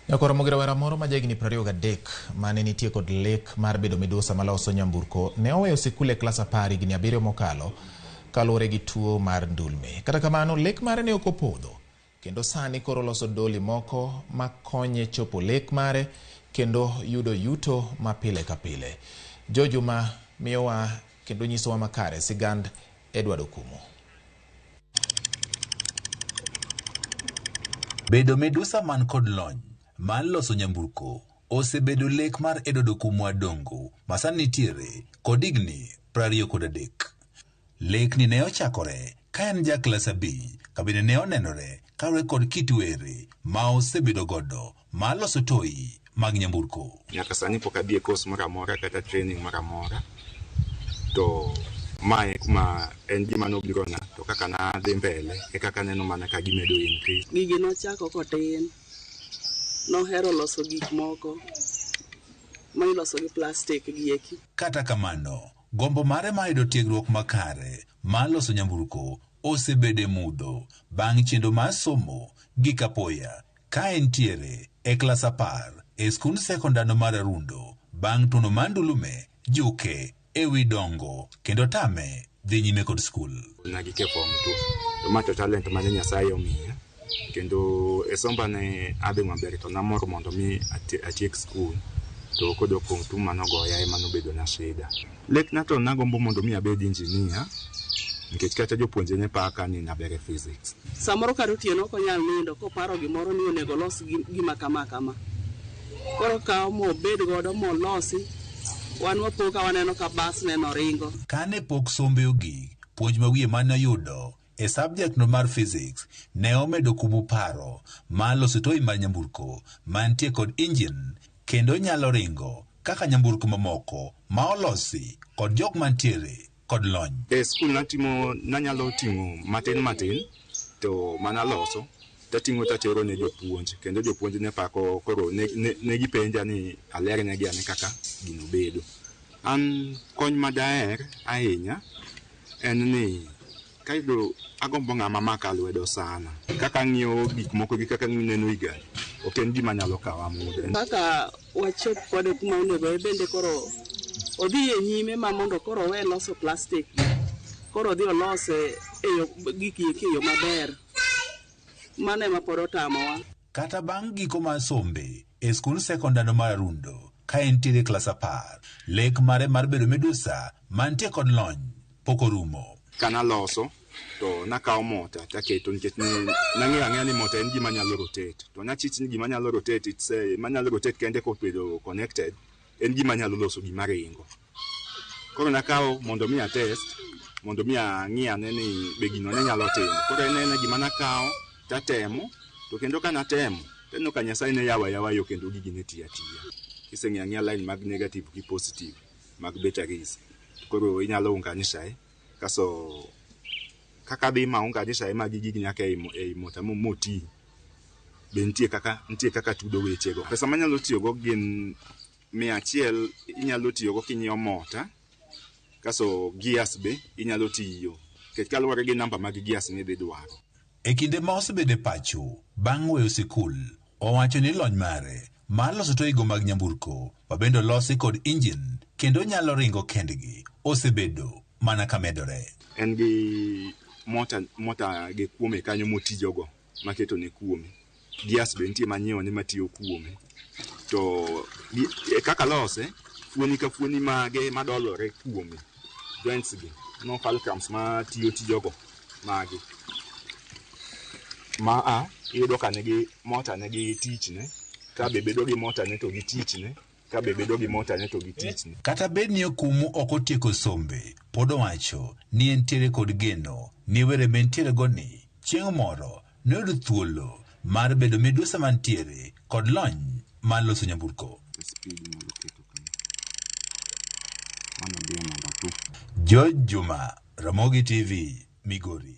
Ramogi rawera moro ma jahigni 23 mane nitie kod lek mar bedo midusa maloso nyamburko ne oweyo sikul e klas 10 higni 7 mokalo kaluwore gi tuo mar ndulmee. Kata kamano lek mare ne ok opodho kendo sani koro loso doli moko makonye chopo lek mare kendo yudo yuto ma pile ka pile. Jojuma miyowa kendo nyisowa makare sigand Okumu. Bedo midusa man kod lony mar loso nyamburko osebedo lek mar Okumu adongo masani nitiere kod higni 23. Lekni ne ochakore ka en ja klas 5 kabine ne onenore kawe kod kit were ma osebedo godo ma loso toi mag nyamburko. Nyaka sani pok adhi e course moro amora kata training moro amora, to mae kuma en gima nobirona to kaka nadhi mbele e kaka neno mana ka gimedo increase. Gigi nochako kotin, nohero loso gik moko ma iloso gi plastic gieki. Kata kamano, gombo mare ma yudo tiegruok makare ma loso nyamburko osebede mudho bang' chendo mar somo gi kapoya ka entiere e klas 10 e skund sekondano mar Rundo bang' tuno mar ndulmee juke ewi dongo kendo tame dhi nyime kod skul. Nagike form 2 to mato talent mane Nyasaye omiya kendo e somba ne adhi maber to namor mondo mi atiek skul to kodo form 2 manogoya ema nobedo na shida. Lek na to nagombo mondo mi abed engineer nikech kata jopuonje ne paka ni naber e physics. Samoro kar otieno ok onyal nindo koparo gimoro ni onego los gima kama kama. Koro kawo mo bed godo mo losi wan wapoka waneno ka bas neno ringo. Kane pok sombe ogik, puonj ma wiye mane oyudo e subject no mar physics ne omedo kumu paro ma loso toi mar nyamburko mantie kod engine kendo nyalo ringo kaka nyamburko mamoko ma olosi kod jok mantiere kod lony. E skul nanyalo timo matin to mana loso tating'o tatero ne jopuonj kendo jopuonj ne pako koro ne gipenja ni alernegi ane kaka gino bedo. An kony madaher ahinya en ni kaido agombo ng'ama maka lwedo sana kaka ng'iyo gik moko gi kaka neno igani ok en gima nyalo kawa muda. Kaka wachop kode kuma onego bende koro odhi e nyime ma mondo koro we loso plastic koro odhi olose giki e yo maber. Mane ma pod otamowa. Kata bang' giko mar sombe e skul sekondano mar Rundo ka entiere klas 10 lek mare mar bedo midusa mantie kod lony pok orumo. Kana loso to nakawo mota taketo nikech nang'eyo ang'eya ni mota en gima nyalo rotate to nachich ni gima nyalo rotate manyalo rotate kende kobedo connected en gima nyalo loso gima ringo. Koro nakawo mondo mi atest mondo mi ang'i ane ni be gino ne nyalo timo. Koro en gima nakawo tatemo to kendo kana temo teno ka Nyasaye ne yawa yo kendo gigi ne tiya. Kiseng'e ang'ia line mag negative gi positive mag batteries koro inyalo unganisha kaso kaka dhi ma unganisha mag gigi nyaka e mota moti be nitie kaka tudo wechego. Pesa manyalo tiyo go gin 100 inyalo tiyo go kinyiewo mota kaso gears be inyalo tiyo kech kaluwore gi namba mag gears ne dwaro. E kinde ma osebede pacho bang' weyo sikul owacho ni lony mare mar loso toigo mag nyamburko mabende losi kod engine kendo nyalo ringo kendgi osebedo mana ka medore. En gi mota gi kuome kanyo motijogo maketo ne kuome. Gears be nitie manyiewo ne matiyo kuome. To kaka lose fuoni ka fuoni mage madolore kuome joints gi no fulcrums ma tiyo tijogo magi iyudo ka negi mota negi tichne ka be bedo gi mota ne to gi tichne ka be bedo gi mota ne to gi tichne. Kata bed ni Okumu ok otieko sombe pod owacho ni entiere kod geno ni were mentiere goni chieng' moro noyudo thuolo mar bedo midusa mantiere kod lony mar loso nyamburko. Jojuma, Ramogi TV, Migori.